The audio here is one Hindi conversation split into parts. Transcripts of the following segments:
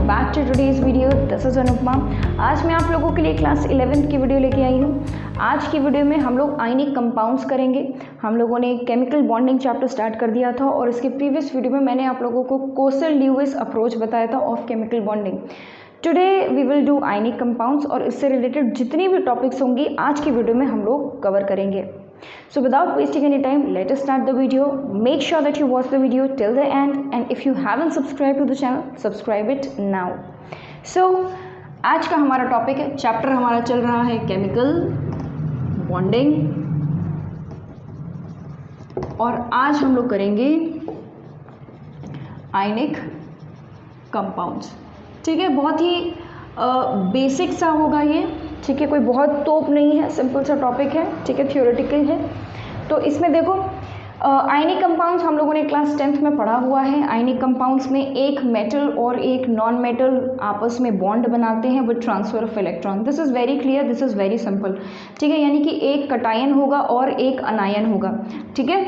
Back to today's video. This is Anupama. आज मैं आप लोगों के लिए क्लास 11th की वीडियो लेके आई हूँ। आज की वीडियो में हम लोग आयनिक कंपाउंड्स करेंगे। हम लोगों ने केमिकल बॉन्डिंग चैप्टर स्टार्ट कर दिया था और इसके प्रीवियस वीडियो में मैंने आप लोगों को कोसल-ल्यूइस अप्रोच बताया था of chemical bonding. Today we will do ionic compounds और इससे रिलेटेड जितनी भी टॉपिक्स होंगी आज की वीडियो में हम लोग कवर करेंगे। So without wasting any time, let us start the video. Make sure that you watch the video till the end, and if you haven't subscribed to the channel, subscribe it now. So आज का हमारा टॉपिक है, चैप्टर हमारा चल रहा है केमिकल बॉन्डिंग और आज हम लोग करेंगे आयनिक कंपाउंड्स। ठीक है, बहुत ही बेसिक सा होगा ये। ठीक है, कोई बहुत तोप नहीं है, सिंपल सा टॉपिक है। ठीक है, थियोरेटिकल है। तो इसमें देखो आयनिक कंपाउंड्स हम लोगों ने क्लास 10th में पढ़ा हुआ है। आयनिक कंपाउंड्स में एक मेटल और एक नॉन मेटल आपस में बॉन्ड बनाते हैं with transfer of electron. This is very clear, this is very simple. ठीक है, यानी कि एक कटायन होगा और एक अनायन होगा। ठीक है,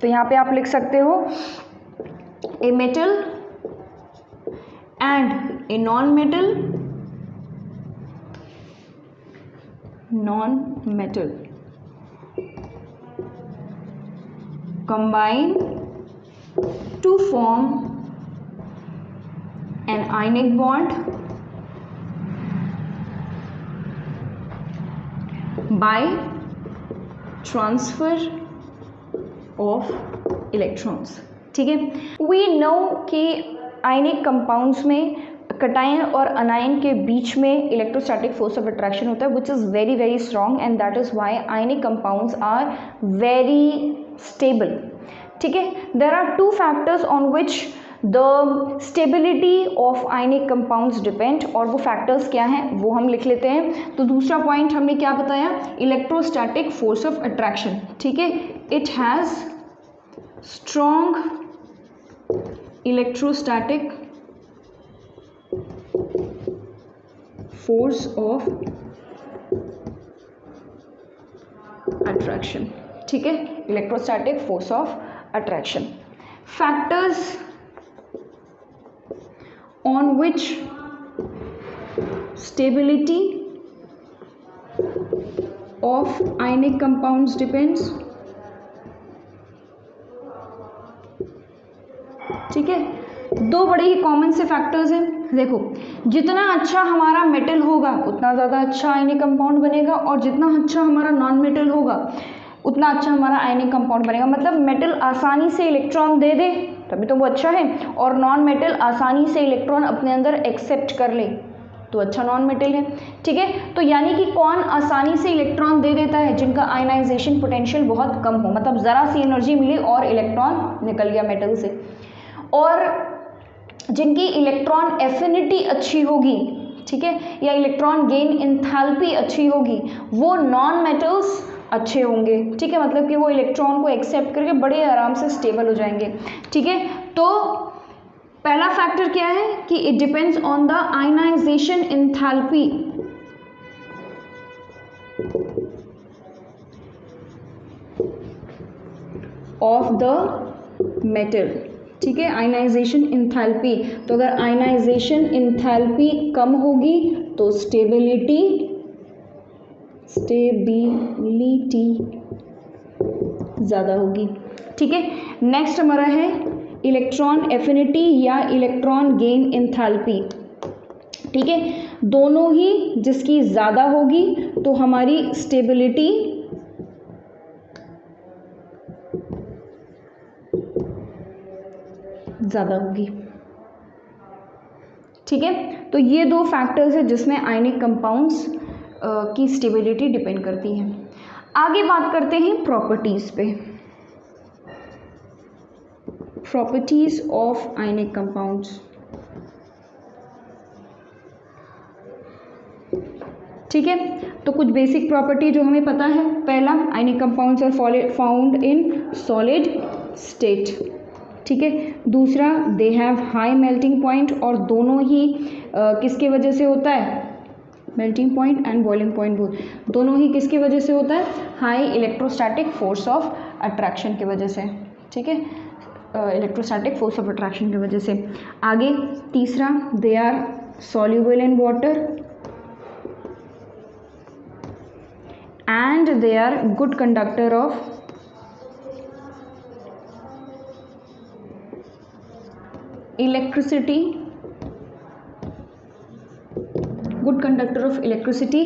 तो यहाँ पे आप लिख सकते हो a metal and a non metal combine to form an ionic bond by transfer of electrons। ठीक है, we know कि आयनिक कंपाउंड्स में कटायन और अनायन के बीच में इलेक्ट्रोस्टैटिक फोर्स ऑफ अट्रैक्शन होता है which is very very strong and that is why ionic compounds are very stable. ठीक है, there are two factors on which the stability of ionic compounds depend, और वो फैक्टर्स क्या हैं वो हम लिख लेते हैं। तो दूसरा पॉइंट हमने क्या बताया, इलेक्ट्रोस्टैटिक फोर्स ऑफ अट्रैक्शन। ठीक है, it has strong electrostatic force of attraction। ठीक है, electrostatic force of attraction. Factors on which stability of ionic compounds depends. ठीक है, दो बड़े ही कॉमन से फैक्टर्स हैं। देखो, जितना अच्छा हमारा मेटल होगा उतना ज़्यादा अच्छा आयनिक कंपाउंड बनेगा, और जितना अच्छा हमारा नॉन मेटल होगा उतना अच्छा हमारा आयनिक कंपाउंड बनेगा। मतलब मेटल आसानी से इलेक्ट्रॉन दे दे तभी तो वो अच्छा है, और नॉन मेटल आसानी से इलेक्ट्रॉन अपने अंदर एक्सेप्ट कर ले तो अच्छा नॉन मेटल है। ठीक है, तो यानी कि कौन आसानी से इलेक्ट्रॉन दे देता है, जिनका आयनाइजेशन पोटेंशियल बहुत कम हो, मतलब ज़रा सी एनर्जी मिली और इलेक्ट्रॉन निकल गया मेटल से, और जिनकी इलेक्ट्रॉन एफिनिटी अच्छी होगी, ठीक है, या इलेक्ट्रॉन गेन एंथैल्पी अच्छी होगी, वो नॉन मेटल्स अच्छे होंगे। ठीक है, मतलब कि वो इलेक्ट्रॉन को एक्सेप्ट करके बड़े आराम से स्टेबल हो जाएंगे। ठीक है, तो पहला फैक्टर क्या है कि it depends on the ionisation enthalpy of the metal. ठीक है, आयनाइजेशन इंथैल्पी, तो अगर आयनाइजेशन इंथैल्पी कम होगी तो स्टेबिलिटी ज़्यादा होगी। ठीक है, नेक्स्ट हमारा है इलेक्ट्रॉन एफिनिटी या इलेक्ट्रॉन गेन इंथैल्पी। ठीक है, दोनों ही जिसकी ज़्यादा होगी तो हमारी स्टेबिलिटी ज़्यादा होगी। ठीक है, तो ये दो फैक्टर्स है जिसमें आयनिक कंपाउंड्स की स्टेबिलिटी डिपेंड करती है। आगे बात करते हैं प्रॉपर्टीज़ पे। Properties of ionic compounds. ठीक है, तो कुछ बेसिक प्रॉपर्टी जो हमें पता है, पहला, ionic compounds are found in solid state. ठीक है, दूसरा, they have high melting point, और दोनों ही किसके वजह से होता है, melting point and boiling point दोनों ही किसकी वजह से होता है, high electrostatic force of attraction की वजह से। ठीक है, इलेक्ट्रोस्टैटिक फोर्स ऑफ अट्रैक्शन की वजह से। आगे तीसरा, they are soluble in water and they are good conductor of electricity, good conductor of electricity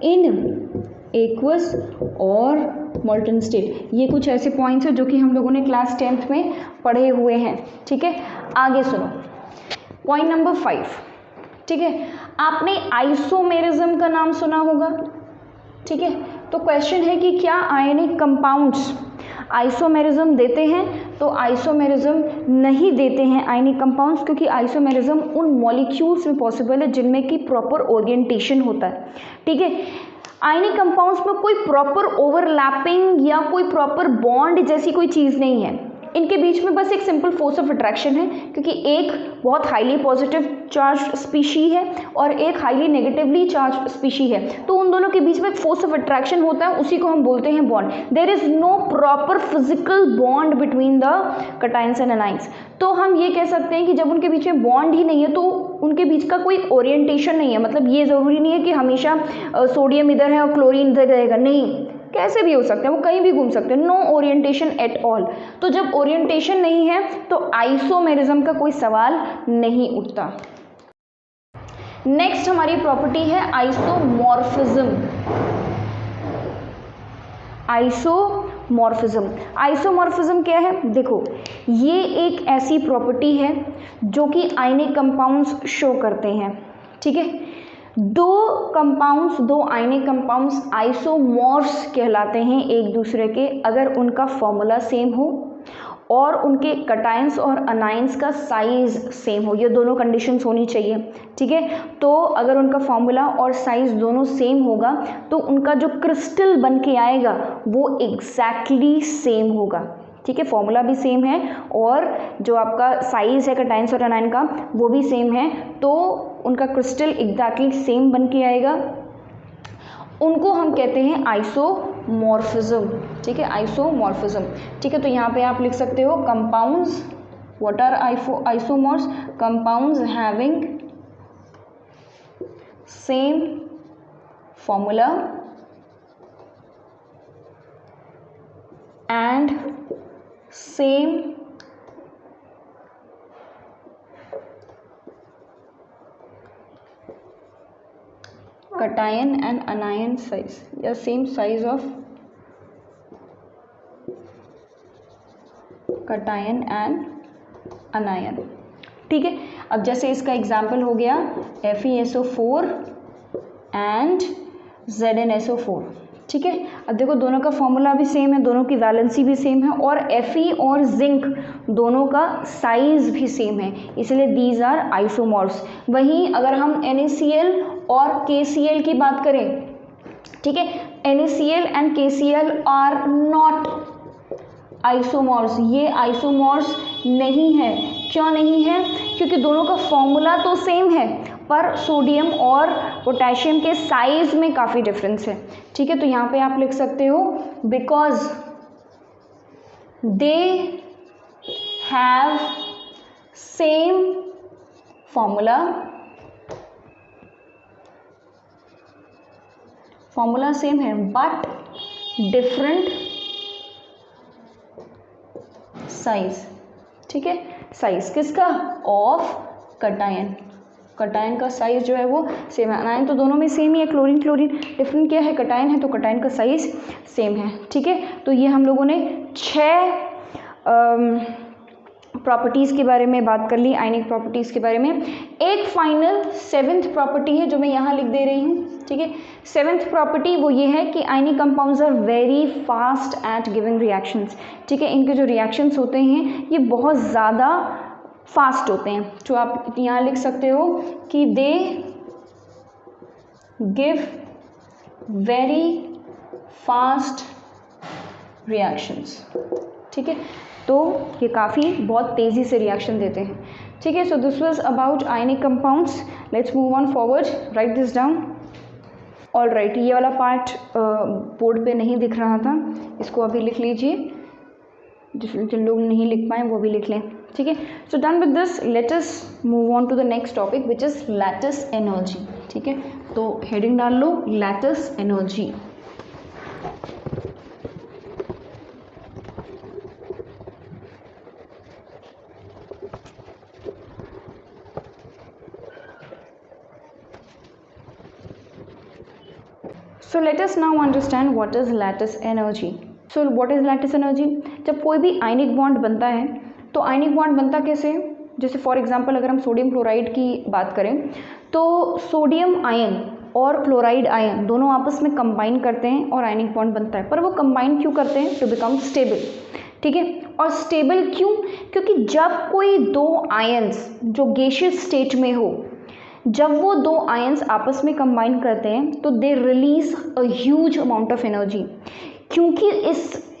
in aqueous और मोल्टन स्टेट। ये कुछ ऐसे पॉइंट्स हैं जो कि हम लोगों ने क्लास 10th में पढ़े हुए हैं। ठीक है, आगे सुनो पॉइंट नंबर 5। ठीक है, आपने आइसोमेरिज्म का नाम सुना होगा। ठीक है, तो क्वेश्चन है कि क्या आयनिक कंपाउंड्स आइसोमेरिज्म देते हैं? तो आइसोमेरिज्म नहीं देते हैं आयनिक कंपाउंड्स, क्योंकि आइसोमेरिज्म उन मॉलिक्यूल्स में पॉसिबल है जिनमें कि प्रॉपर ओरिएंटेशन होता है। ठीक है, आयनिक कंपाउंड्स में कोई प्रॉपर ओवरलैपिंग या कोई प्रॉपर बॉन्ड जैसी कोई चीज़ नहीं है। इनके बीच में बस एक सिंपल फोर्स ऑफ अट्रैक्शन है, क्योंकि एक बहुत हाईली पॉजिटिव चार्ज स्पीशी है और एक हाईली नेगेटिवली चार्ज स्पीशी है, तो उन दोनों के बीच में फोर्स ऑफ अट्रैक्शन होता है, उसी को हम बोलते हैं bond. There is no proper physical bond between the cations and anions. तो हम ये कह सकते हैं कि जब उनके बीच में बॉन्ड ही नहीं है तो उनके बीच का कोई ओरिएंटेशन नहीं है। मतलब ये ज़रूरी नहीं है कि हमेशा सोडियम इधर है और क्लोरीन इधर रहेगा, नहीं, कैसे भी हो सकते हैं, वो कहीं भी घूम सकते हैं। No orientation at all. तो जब ओरिएंटेशन नहीं है तो आइसोमेरिज्म का कोई सवाल नहीं उठता। नेक्स्ट हमारी प्रॉपर्टी है आइसोमॉर्फिज्म। आइसोमॉर्फिज्म क्या है? देखो, ये एक ऐसी प्रॉपर्टी है जो कि आयनिक कंपाउंड्स शो करते हैं। ठीक है, दो आयनिक कंपाउंड्स आइसोमॉर्फ्स कहलाते हैं एक दूसरे के, अगर उनका फॉर्मूला सेम हो और उनके कटायंस और अनायंस का साइज सेम हो। ये दोनों कंडीशंस होनी चाहिए। ठीक है, तो अगर उनका फॉर्मूला और साइज दोनों सेम होगा तो उनका जो क्रिस्टल बन के आएगा वो एग्जैक्टली सेम होगा। ठीक है, फॉर्मूला भी सेम है और जो आपका साइज है कटायंस और अनायन का वो भी सेम है, तो उनका क्रिस्टल एग्जैक्टली सेम बन के आएगा। उनको हम कहते हैं आइसोमॉर्फिज्म। ठीक है, आइसोमॉर्फिज्म। ठीक है, तो यहाँ पे आप लिख सकते हो compounds, what are isomorphs? Compounds having same formula and same cation and anion size या same size of cation and anion। ठीक है, अब जैसे इसका एग्जाम्पल हो गया FeSO4 एंड ZnSO4। ठीक है, अब देखो दोनों का फॉर्मूला भी सेम है, दोनों की वैलेंसी भी सेम है और Fe और जिंक दोनों का साइज भी सेम है, इसलिए दीज आर आइसोमॉर्फ्स। वहीं अगर हम NaCl और KCl की बात करें, ठीक है, NaCl and KCl are not isomorphs. ये आइसोमॉर्फ्स नहीं है। क्यों नहीं है? क्योंकि दोनों का फॉर्मूला तो सेम है पर सोडियम और पोटेशियम के साइज में काफ़ी डिफरेंस है। ठीक है, तो यहाँ पे आप लिख सकते हो because they have same formula same है बट डिफरेंट साइज। ठीक है, साइज किसका? ऑफ कटायन का साइज जो है वो सेम है। अनायन तो दोनों में सेम ही है, क्लोरीन डिफरेंट क्या है? कटायन है, तो कटायन का साइज सेम है। ठीक है, तो ये हम लोगों ने 6 प्रॉपर्टीज़ के बारे में बात कर ली, आयनिक प्रॉपर्टीज़ के बारे में। एक फाइनल 7th प्रॉपर्टी है जो मैं यहाँ लिख दे रही हूँ। ठीक है, 7th प्रॉपर्टी वो ये है कि ionic compounds are very fast at giving reactions. ठीक है, इनके जो रिएक्शंस होते हैं ये बहुत ज़्यादा फास्ट होते हैं। तो आप यहाँ लिख सकते हो कि they give very fast reactions. ठीक है, तो ये काफ़ी बहुत तेज़ी से रिएक्शन देते हैं। ठीक है, so this was about ionic compounds. Let's move on forward, right this down. All right, ये वाला पार्ट बोर्ड पे नहीं दिख रहा था, इसको अभी लिख लीजिए। जिन लोग नहीं लिख पाए वो भी लिख लें, ठीक है। So done with this, let us move on to the next topic which is lattice energy, ठीक है। तो हेडिंग डाल लो lattice energy. So let us now understand what is lattice energy. So what is lattice energy? जब कोई भी आयनिक बॉन्ड बनता है तो आयनिक बॉन्ड बनता कैसे? जैसे फॉर एग्जांपल अगर हम सोडियम क्लोराइड की बात करें तो सोडियम आयन और क्लोराइड आयन दोनों आपस में कंबाइन करते हैं और आयनिक बॉन्ड बनता है। पर वो कंबाइन क्यों करते हैं? टू बिकम स्टेबल, ठीक है। और स्टेबल क्यों? क्योंकि जब कोई दो आयन्स जो गैसियस स्टेट में हो, जब वो दो आयंस आपस में कंबाइन करते हैं तो they release a huge amount of energy. क्योंकि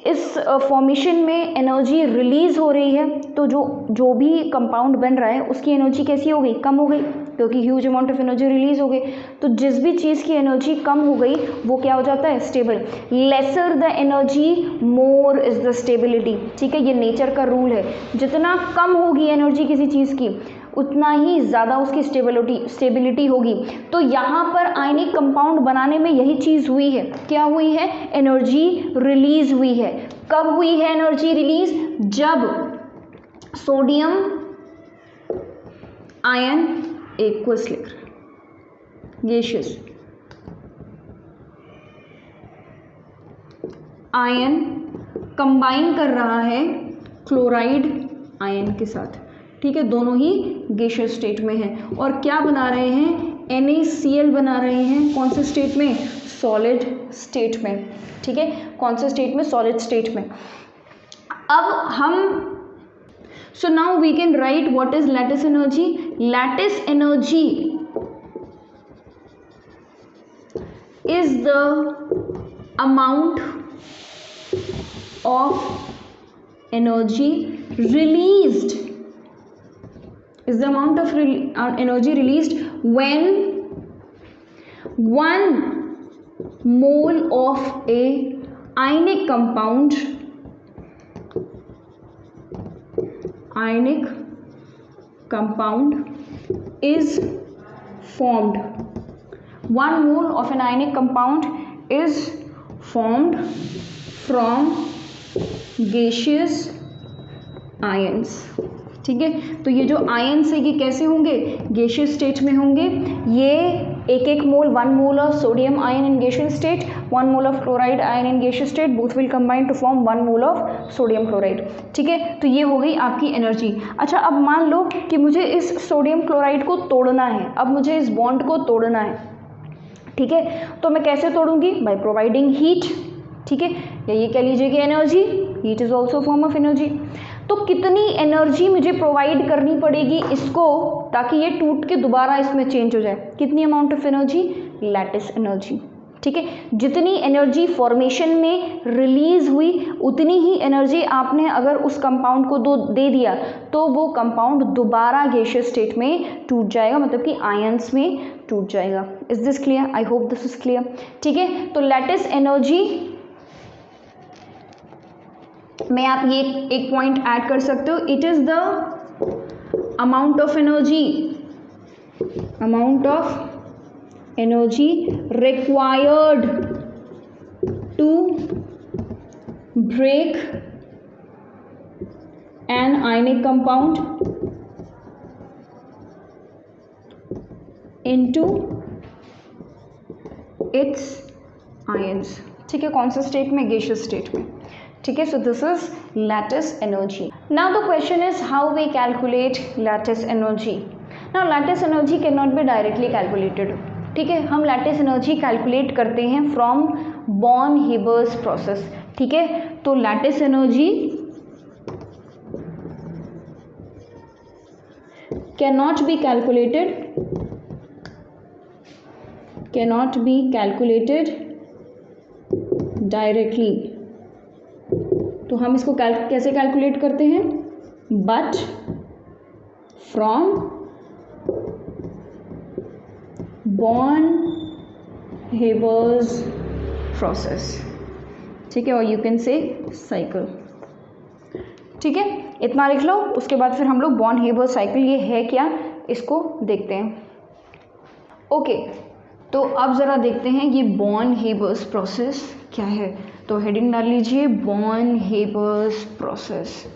इस फॉर्मेशन में एनर्जी रिलीज हो रही है तो जो भी कंपाउंड बन रहा है उसकी एनर्जी कैसी हो गई? कम हो गई, क्योंकि huge amount of energy release हो गई। तो जिस भी चीज़ की एनर्जी कम हो गई वो क्या हो जाता है? Stable. Lesser the energy more is the stability, ठीक है। ये नेचर का रूल है, जितना कम होगी एनर्जी किसी चीज़ की उतना ही ज़्यादा उसकी स्टेबिलिटी होगी। तो यहाँ पर आयनिक कंपाउंड बनाने में यही चीज़ हुई है। क्या हुई है? एनर्जी रिलीज हुई है। कब हुई है एनर्जी रिलीज? जब सोडियम आयन एक्वस लिख गैसियस आयन कंबाइन कर रहा है क्लोराइड आयन के साथ, ठीक है। दोनों ही गैसियस स्टेट में हैं और क्या बना रहे हैं? NaCl बना रहे हैं। कौन से स्टेट में? सॉलिड स्टेट में, ठीक है। कौन से स्टेट में? सॉलिड स्टेट में। अब हम so now we can write what is lattice energy. Lattice energy is the amount of energy released is the amount of energy released when 1 mole of a ionic compound is formed. 1 mole of an ionic compound is formed from gaseous ions, ठीक है। तो ये जो आयन्स है ये कैसे होंगे? गैसियस स्टेट में होंगे। ये एक mole, 1 mole of sodium ion in gaseous state, 1 mole of chloride ion in gaseous state, both will combine to form 1 mole of sodium chloride, ठीक है। तो ये हो गई आपकी एनर्जी। अच्छा, अब मान लो कि मुझे इस सोडियम क्लोराइड को तोड़ना है, अब मुझे इस बॉन्ड को तोड़ना है, ठीक है। तो मैं कैसे तोड़ूंगी? बाय प्रोवाइडिंग हीट, ठीक है। या ये कह लीजिए कि energy, heat is also form of energy. तो कितनी एनर्जी मुझे प्रोवाइड करनी पड़ेगी इसको ताकि ये टूट के दोबारा इसमें चेंज हो जाए? कितनी amount of energy? Lattice energy, ठीक है। जितनी एनर्जी फॉर्मेशन में रिलीज हुई उतनी ही एनर्जी आपने अगर उस कंपाउंड को दे दिया तो वो कंपाउंड दोबारा गैसियस स्टेट में टूट जाएगा, मतलब कि आयंस में टूट जाएगा। Is this clear? I hope this is clear, ठीक है। तो लैटिस एनर्जी में आप ये एक पॉइंट ऐड कर सकते हो, it is the amount of energy required to break an ionic compound into its ions, ठीक है। कौन से स्टेट में? गैसियस स्टेट में, ठीक है। So this is lattice energy. Now the question is how we calculate lattice energy. Now lattice energy can not be directly calculated, ठीक है। हम लैटिस एनर्जी कैलकुलेट करते हैं फ्रॉम बॉर्न-हीबर्स प्रोसेस, ठीक है। तो lattice energy can not be calculated directly. तो हम इसको कैसे कैलकुलेट करते हैं? बट फ्रॉम बॉर्न-हीबर्स प्रोसेस, ठीक है। और यू कैन से साइकिल, ठीक है, इतना लिख लो। उसके बाद फिर हम लोग बॉन हेबर्स साइकिल ये है क्या इसको देखते हैं। ओके, तो अब ज़रा देखते हैं ये बॉन हेबर्स प्रोसेस क्या है। तो हेडिंग डाल लीजिए बॉन हेबर्स प्रोसेस।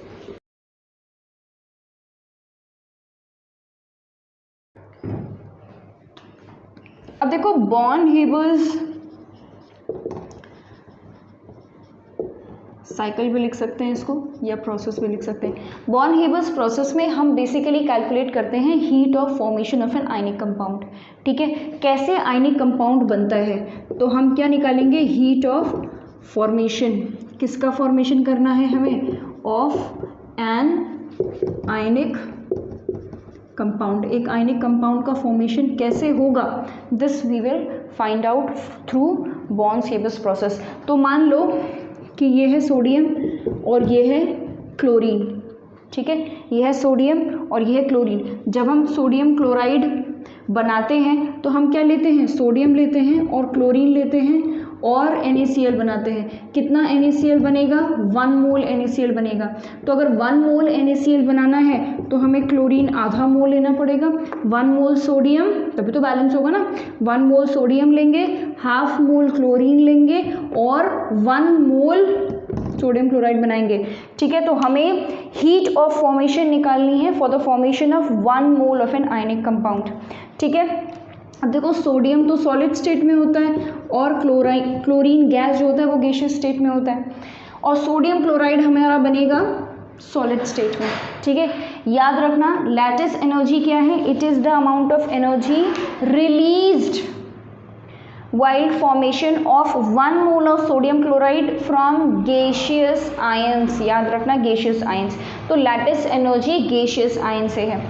अब देखो बॉन हेबर्स साइकिल भी लिख सकते हैं इसको या प्रोसेस भी लिख सकते हैं। बॉन हेबर्स प्रोसेस में हम बेसिकली कैलकुलेट करते हैं heat of formation of N ionic compound. ठीक है, कैसे आयनिक कंपाउंड बनता है, तो हम क्या निकालेंगे, हीट ऑफ फॉर्मेशन। किसका फॉर्मेशन करना है हमें, ऑफ एन आयनिक कंपाउंड। एक आयनिक कंपाउंड का फॉर्मेशन कैसे होगा, this we will find out through Born Haber's process. तो मान लो कि ये है सोडियम और ये है क्लोरीन। ठीक है, ये है सोडियम और ये है क्लोरीन। जब हम सोडियम क्लोराइड बनाते हैं तो हम क्या लेते हैं, सोडियम लेते हैं और क्लोरीन लेते हैं और NaCl बनाते हैं। कितना NaCl बनेगा, 1 मोल NaCl बनेगा। तो अगर 1 मोल NaCl बनाना है तो हमें क्लोरीन आधा मोल लेना पड़ेगा, 1 मोल सोडियम, तभी तो बैलेंस होगा ना। 1 मोल सोडियम लेंगे, हाफ मोल क्लोरीन लेंगे और 1 मोल सोडियम क्लोराइड बनाएंगे। ठीक है, तो हमें हीट ऑफ फॉर्मेशन निकालनी है for the formation of 1 mole of N ionic compound. ठीक है, अब देखो सोडियम तो सॉलिड स्टेट में होता है और क्लोरीन गैस जो होता है वो गैसियस स्टेट में होता है, और सोडियम क्लोराइड हमारा बनेगा सॉलिड स्टेट में। ठीक है, याद रखना लैटिस एनर्जी क्या है, it is the amount of energy released while formation of 1 mole of sodium chloride from gaseous ions। याद रखना gaseous ions, तो लैटिस एनर्जी gaseous ion से है।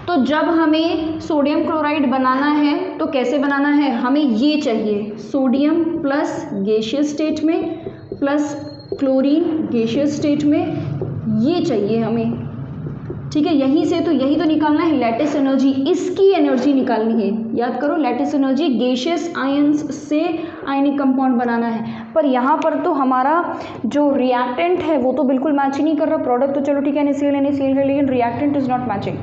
तो जब हमें सोडियम क्लोराइड बनाना है तो कैसे बनाना है, हमें ये चाहिए सोडियम प्लस गैसियस स्टेट में प्लस क्लोरीन गैसियस स्टेट में, ये चाहिए हमें। ठीक है, यहीं से तो यही तो निकालना है लैटिस एनर्जी, इसकी एनर्जी निकालनी है। याद करो लैटिस एनर्जी गैसियस आयंस से आयनिक कंपाउंड बनाना है, पर यहाँ पर तो हमारा जो रिएक्टेंट है वो तो बिल्कुल मैच ही नहीं कर रहा। प्रोडक्ट तो चलो ठीक है NaCl है, लेकिन रिएक्टेंट इज़ नॉट मैचिंग।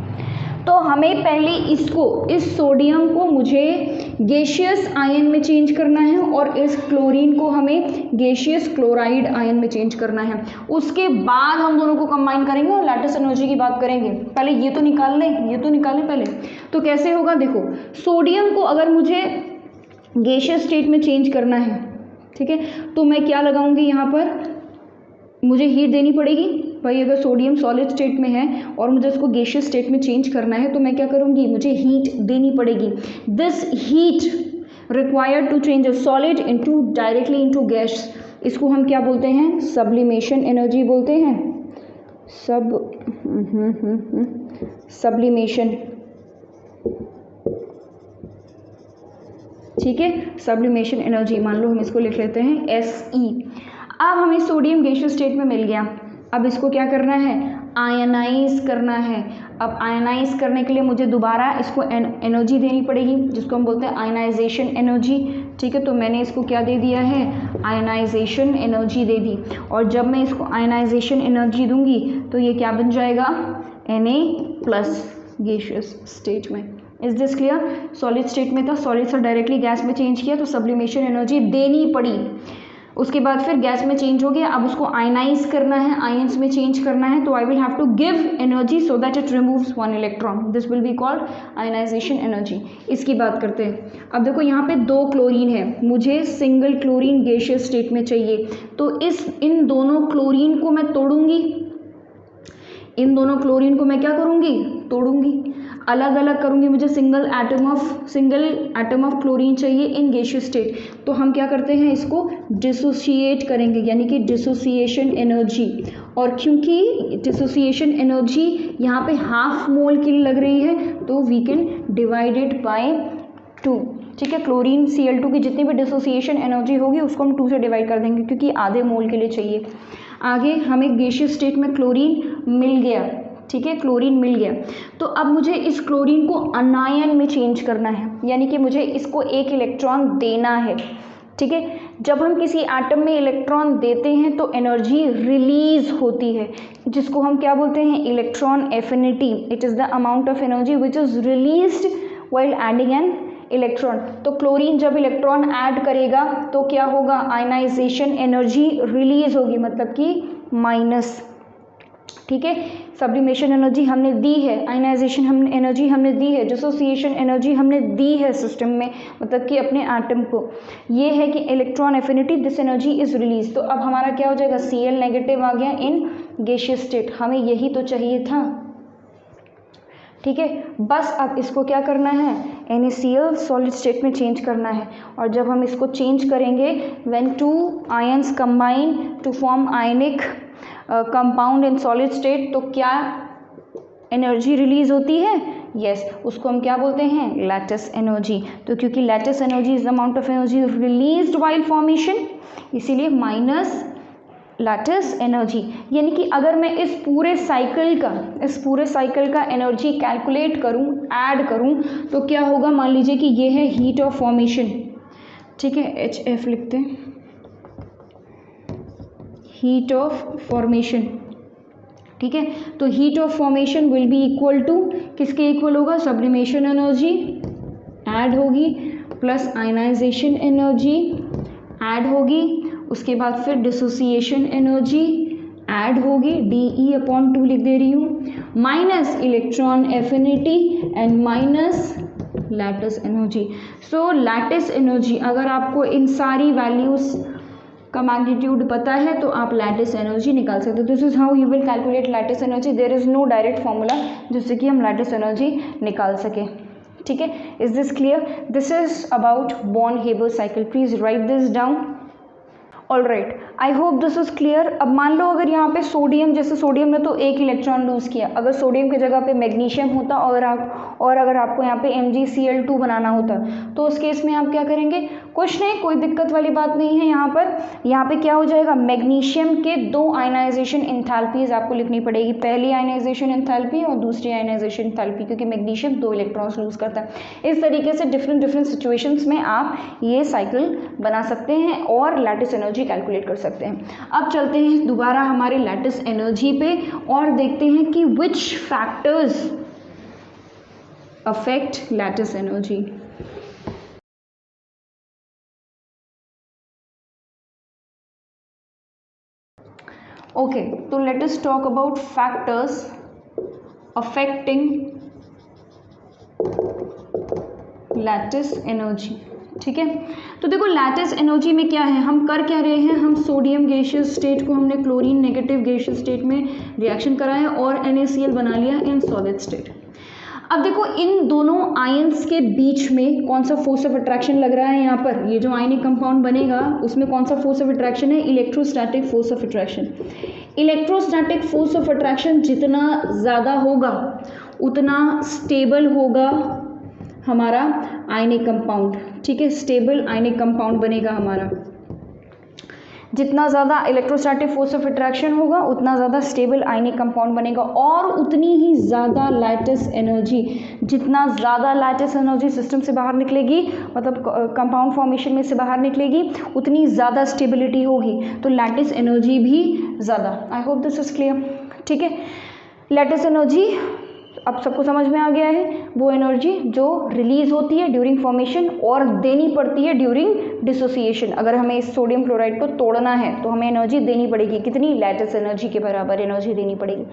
तो हमें पहले इसको, इस सोडियम को मुझे गैसियस आयन में चेंज करना है और इस क्लोरीन को हमें गैसियस क्लोराइड आयन में चेंज करना है। उसके बाद हम दोनों को कंबाइन करेंगे और लैटिस एनर्जी की बात करेंगे। पहले ये तो निकाल लें पहले। तो कैसे होगा, देखो सोडियम को अगर मुझे गैसियस स्टेट में चेंज करना है, ठीक है, तो मैं क्या लगाऊंगी, यहाँ पर मुझे हीट देनी पड़ेगी। भाई अगर सोडियम सॉलिड स्टेट में है और मुझे उसको गैसियस स्टेट में चेंज करना है तो मैं क्या करूँगी, मुझे हीट देनी पड़ेगी। This heat required to change a solid into directly into gas, इसको हम क्या बोलते हैं, सब्लिमेशन एनर्जी बोलते हैं। सब्लिमेशन, ठीक है, सब्लिमेशन एनर्जी, मान लो हम इसको लिख लेते हैं SE। अब हमें सोडियम गैसियस स्टेट में मिल गया, अब इसको क्या करना है, आयनाइज करना है। अब आयनाइज करने के लिए मुझे दोबारा इसको एनर्जी देनी पड़ेगी, जिसको हम बोलते हैं आयनाइजेशन एनर्जी। ठीक है, तो मैंने इसको क्या दे दिया है, आयनाइजेशन एनर्जी दे दी। और जब मैं इसको आयनाइजेशन एनर्जी दूंगी तो ये क्या बन जाएगा, Na+ गैसियस स्टेट में। Is this clear. Solid state में था, सॉलिड से डायरेक्टली गैस में चेंज किया तो सब्लिमेशन एनर्जी देनी पड़ी। उसके बाद फिर गैस में चेंज हो गया, अब उसको आयनाइज करना है, आयंस में चेंज करना है, तो I will have to give energy so that it removes 1 electron. This will be called ionisation energy. इसकी बात करते हैं। अब देखो यहाँ पे 2 क्लोरीन है, मुझे सिंगल क्लोरीन गैसियस स्टेट में चाहिए, तो इन दोनों क्लोरीन को मैं तोड़ूंगी, इन दोनों क्लोरीन को मैं क्या करूँगी, तोड़ूंगी, अलग अलग करूँगी। मुझे सिंगल एटम ऑफ क्लोरीन चाहिए इन गैसियस स्टेट, तो हम क्या करते हैं, इसको डिसोसिएट करेंगे, यानी कि डिसोसिएशन एनर्जी। और क्योंकि डिसोसिएशन एनर्जी यहाँ पे हाफ मोल के लिए लग रही है तो we can divide it by 2। ठीक है, क्लोरीन Cl2 की जितनी भी डिसोसिएशन एनर्जी होगी उसको हम 2 से डिवाइड कर देंगे क्योंकि आधे मोल के लिए चाहिए। आगे हमें गैसियस स्टेट में क्लोरीन मिल गया, ठीक है, क्लोरीन मिल गया। तो अब मुझे इस क्लोरीन को अनायन में चेंज करना है, यानी कि मुझे इसको 1 इलेक्ट्रॉन देना है। ठीक है। जब हम किसी एटम में इलेक्ट्रॉन देते हैं तो एनर्जी रिलीज होती है, जिसको हम क्या बोलते हैं, electron affinity. It is the amount of energy which is released while adding an electron. तो क्लोरीन जब इलेक्ट्रॉन ऐड करेगा तो क्या होगा, आयनाइजेशन एनर्जी रिलीज होगी, मतलब कि माइनस। ठीक है, सब्लिमेशन एनर्जी हमने दी है, आयनाइजेशन एनर्जी हमने दी है, डिसोसिएशन एनर्जी हमने दी है सिस्टम में, मतलब कि अपने एटम को। ये है कि electron affinity, this energy is release. तो अब हमारा क्या हो जाएगा, Cl नेगेटिव आ गया इन गैसियस स्टेट। हमें यही तो चाहिए था। ठीक है, बस अब इसको क्या करना है, NaCl सॉलिड स्टेट में चेंज करना है। और जब हम इसको चेंज करेंगे, when two ions combine to form ionic compound in solid state, तो क्या एनर्जी रिलीज होती है, यस, उसको हम क्या बोलते हैं, लैटिस एनर्जी। तो क्योंकि lattice energy is the amount of energy released while formation, इसीलिए माइनस लैटिस एनर्जी। यानी कि अगर मैं इस पूरे साइकिल का एनर्जी कैलकुलेट करूं, ऐड करूं, तो क्या होगा, मान लीजिए कि ये है हीट ऑफ फॉर्मेशन। ठीक है, HF लिखते हैं, हीट ऑफ फॉर्मेशन। ठीक है, तो heat of formation will be equal to, किसके इक्वल होगा, सब्लिमेशन एनर्जी ऐड होगी प्लस आयनाइजेशन एनर्जी ऐड होगी, उसके बाद फिर डिसोसिएशन एनर्जी ऐड होगी, DE/2 लिख दे रही हूँ, minus electron affinity and minus lattice energy. So lattice energy, अगर आपको इन सारी वैल्यूज का मैग्नीट्यूड पता है तो आप लैटिस एनर्जी निकाल सकते हो। This is how you will calculate lattice energy. There is no direct formula जिससे कि हम लैटिस एनर्जी निकाल सकें। ठीक है, is this clear? This is about Born Haber cycle. Please write this down. All right, I hope this is clear. अब मान लो अगर यहाँ पे सोडियम, जैसे सोडियम ने तो एक इलेक्ट्रॉन लूज किया, अगर सोडियम की जगह पे मैग्नीशियम होता और अगर आपको यहाँ पे MgCl2 बनाना होता, तो उस केस में आप क्या करेंगे, कुछ नहीं, कोई दिक्कत वाली बात नहीं है। यहाँ पे क्या हो जाएगा, मैग्नीशियम के 2 आयनाइजेशन एंथैल्पीज आपको लिखनी पड़ेगी, पहली आयनाइजेशन एंथैल्पी और दूसरी आयनाइजेशन एंथैल्पी, क्योंकि मैग्नीशियम 2 इलेक्ट्रॉन्स लूज करता है। इस तरीके से डिफरेंट सिचुएशंस में आप ये साइकिल बना सकते हैं और लैटिस एनर्जी कैलकुलेट कर सकते हैं। अब चलते हैं दोबारा हमारे लैटिस एनर्जी पे और देखते हैं कि which factors affect lattice energy. Okay, तो let us talk about factors affecting lattice energy. ठीक है, तो देखो लैटिस एनर्जी में क्या है, हम कर क्या रहे हैं, हम सोडियम गैसियस स्टेट को हमने क्लोरीन नेगेटिव गैसियस स्टेट में रिएक्शन कराया और NaCl बना लिया इन सॉलिड स्टेट। अब देखो इन दोनों आयंस के बीच में कौन सा फोर्स ऑफ अट्रैक्शन लग रहा है, यहाँ पर ये जो आयनिक कंपाउंड बनेगा उसमें कौन सा फोर्स ऑफ अट्रैक्शन है, electrostatic force of attraction. Electrostatic force of attraction जितना ज़्यादा होगा उतना स्टेबल होगा हमारा आयनिक कंपाउंड। ठीक है, स्टेबल आयनिक कंपाउंड बनेगा हमारा। जितना ज़्यादा इलेक्ट्रोस्टैटिक फोर्स ऑफ अट्रैक्शन होगा उतना ज़्यादा स्टेबल आयनिक कंपाउंड बनेगा और उतनी ही ज़्यादा लैटिस एनर्जी, जितना ज़्यादा लैटिस एनर्जी सिस्टम से बाहर निकलेगी, मतलब कंपाउंड फॉर्मेशन में से बाहर निकलेगी, उतनी ज़्यादा स्टेबिलिटी होगी, तो लैटिस एनर्जी भी ज़्यादा। आई होप दिस इज क्लियर। ठीक है, लैटिस एनर्जी अब सबको समझ में आ गया है, वो एनर्जी जो रिलीज होती है ड्यूरिंग फॉर्मेशन और देनी पड़ती है ड्यूरिंग डिसोसिएशन। अगर हमें इस सोडियम क्लोराइड को तोड़ना है तो हमें एनर्जी देनी पड़ेगी, कितनी, लैटिस एनर्जी के बराबर एनर्जी देनी पड़ेगी।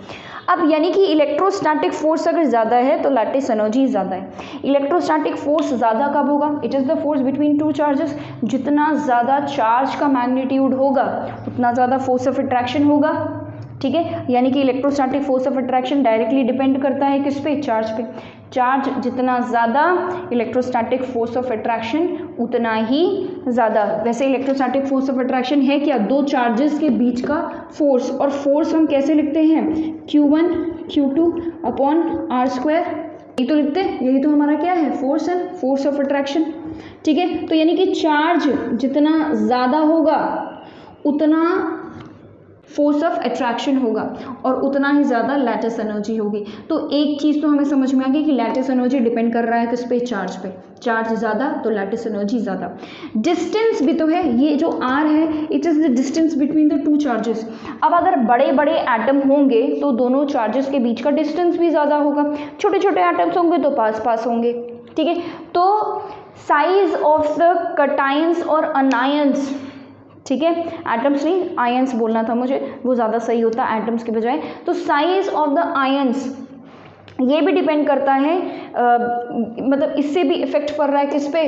अब यानी कि इलेक्ट्रोस्टैटिक फोर्स अगर ज़्यादा है तो लैटिस एनर्जी ज़्यादा है। इलेक्ट्रोस्टैटिक फोर्स ज़्यादा कब होगा, it is the force between 2 charges. जितना ज़्यादा चार्ज का मैग्नीट्यूड होगा उतना ज़्यादा फोर्स ऑफ अट्रैक्शन होगा। ठीक है, यानी कि electrostatic force of attraction directly depend करता है किस पे, चार्ज पे। चार्ज जितना ज़्यादा इलेक्ट्रोस्टैटिक फोर्स ऑफ अट्रैक्शन उतना ही ज़्यादा। वैसे इलेक्ट्रोस्टैटिक फोर्स ऑफ अट्रैक्शन है क्या, 2 चार्जेस के बीच का फोर्स, और फोर्स हम कैसे लिखते हैं, Q1 Q2 अपॉन R², यही तो लिखते हैं, यही तो हमारा क्या है, फोर्स है, फोर्स ऑफ अट्रैक्शन। ठीक है, तो यानी कि चार्ज जितना ज़्यादा होगा उतना फोर्स ऑफ अट्रैक्शन होगा और उतना ही ज़्यादा लैटिस एनर्जी होगी। तो एक चीज़ तो हमें समझ में आ गई कि लैटिस एनर्जी डिपेंड कर रहा है किस पे, चार्ज पे। चार्ज ज़्यादा तो लैटिस एनर्जी ज़्यादा। डिस्टेंस भी तो है, ये जो आर है it is the distance between the two charges. अब अगर बड़े बड़े एटम होंगे तो दोनों चार्जेस के बीच का डिस्टेंस भी ज़्यादा होगा, छोटे छोटे एटम्स होंगे तो पास पास होंगे, ठीक है। तो साइज ऑफ द कटाइंस और अनायंस, ठीक है, एटम्स नहीं आयंस बोलना था मुझे, वो ज़्यादा सही होता है एटम्स के बजाय। तो साइज ऑफ द आयंस ये भी डिपेंड करता है, मतलब इससे भी इफेक्ट पड़ रहा है किस पे,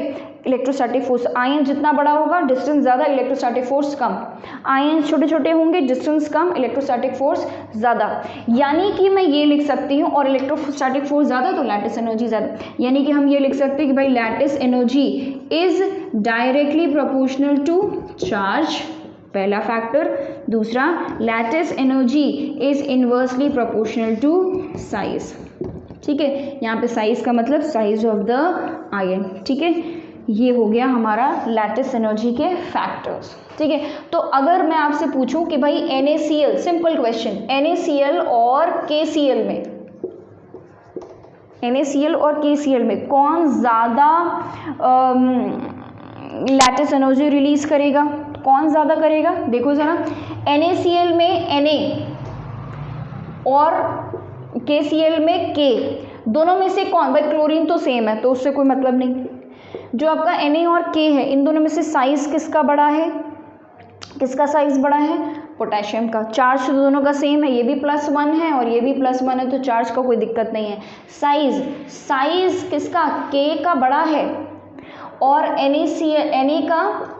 इलेक्ट्रोस्टैटिक फोर्स। आयन जितना बड़ा होगा डिस्टेंस ज़्यादा, इलेक्ट्रोस्टैटिक फोर्स कम। आयन छोटे छोटे होंगे डिस्टेंस कम, इलेक्ट्रोस्टैटिक फोर्स ज़्यादा। यानी कि मैं ये लिख सकती हूँ, और इलेक्ट्रोस्टैटिक फोर्स ज़्यादा तो लैटिस एनर्जी ज़्यादा। यानी कि हम ये लिख सकते हैं कि भाई lattice energy is directly proportional to charge, पहला फैक्टर। दूसरा, lattice energy is inversely proportional to size, ठीक है। यहाँ पे साइज का मतलब साइज ऑफ द आयन, ठीक है। ये हो गया हमारा लैटिस एनर्जी के फैक्टर्स, ठीक है। तो अगर मैं आपसे पूछूं कि भाई NaCl, सिंपल क्वेश्चन, NaCl और KCl में, NaCl और KCl में कौन ज़्यादा लैटिस एनर्जी रिलीज करेगा, कौन ज़्यादा करेगा? देखो ज़रा, NaCl में Na और KCl में K, दोनों में से कौन, भाई क्लोरीन तो सेम है तो उससे कोई मतलब नहीं। जो आपका Na और K है, इन दोनों में से साइज किसका बड़ा है, किसका साइज बड़ा है? पोटेशियम का। चार्ज तो दोनों का सेम है, ये भी +1 है और ये भी +1 है, तो चार्ज का कोई दिक्कत नहीं है। साइज किसका, K का बड़ा है, और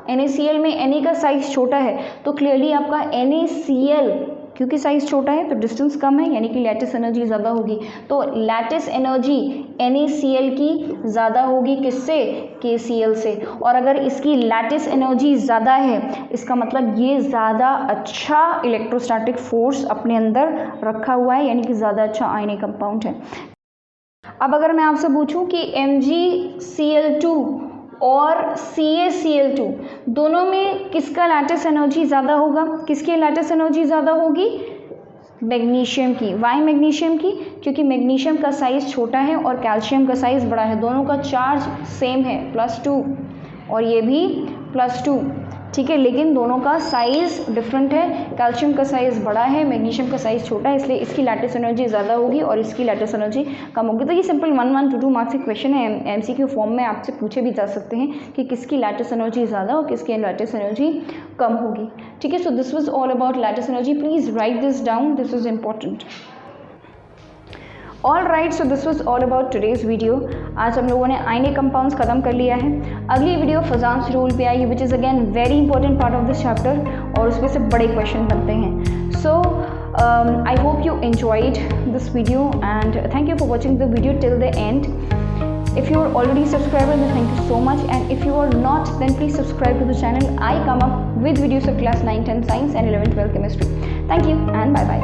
NaCl में Na का साइज छोटा है, तो क्लियरली आपका NaCl, क्योंकि साइज छोटा है तो डिस्टेंस कम है, यानी कि लैटिस एनर्जी ज़्यादा होगी। तो लैटिस एनर्जी NaCl की ज़्यादा होगी किससे, KCl से। और अगर इसकी लैटिस एनर्जी ज़्यादा है, इसका मतलब ये ज़्यादा अच्छा इलेक्ट्रोस्टैटिक फोर्स अपने अंदर रखा हुआ है, यानी कि ज़्यादा अच्छा आयनिक कंपाउंड है। अब अगर मैं आपसे पूछूं कि MgCl2 और CaCl2 दोनों में किसका लैटिस एनर्जी ज़्यादा होगा, किसकी लैटिस एनर्जी ज़्यादा होगी? मैग्नीशियम की। वाई मैग्नीशियम की? क्योंकि मैग्नीशियम का साइज़ छोटा है और कैल्शियम का साइज़ बड़ा है, दोनों का चार्ज सेम है +2 और ये भी +2, ठीक है, लेकिन दोनों का साइज़ डिफरेंट है। कैल्शियम का साइज़ बड़ा है, मैग्नीशियम का साइज़ छोटा है, इसलिए इसकी लैटिस एनर्जी ज़्यादा होगी और इसकी लैटिस एनर्जी कम होगी। तो ये सिंपल 1-1, 2-2 मार्क्स के क्वेश्चन है, MCQ फॉर्म में आपसे पूछे भी जा सकते हैं कि किसकी लैटिस एनर्जी ज़्यादा और किसकी लैटिस एनर्जी कम होगी, ठीक है। So this was all about lattice energy, please write this down, this is important. All right, so this was all about today's video. आज हम लोगों ने आयनिक कंपाउंड्स खत्म कर लिया है। अगली वीडियो फजान्स रूल पे आई, which is again very important part of this chapter, और उसमें से बड़े क्वेश्चन बनते हैं। So I hope you enjoyed this video and thank you for watching the video till the end. If you are already subscriber, then thank you so much, and if you are not, then please subscribe to the channel. I come up with videos of class 9, 10 science and 11, 12 chemistry. Thank you and bye bye.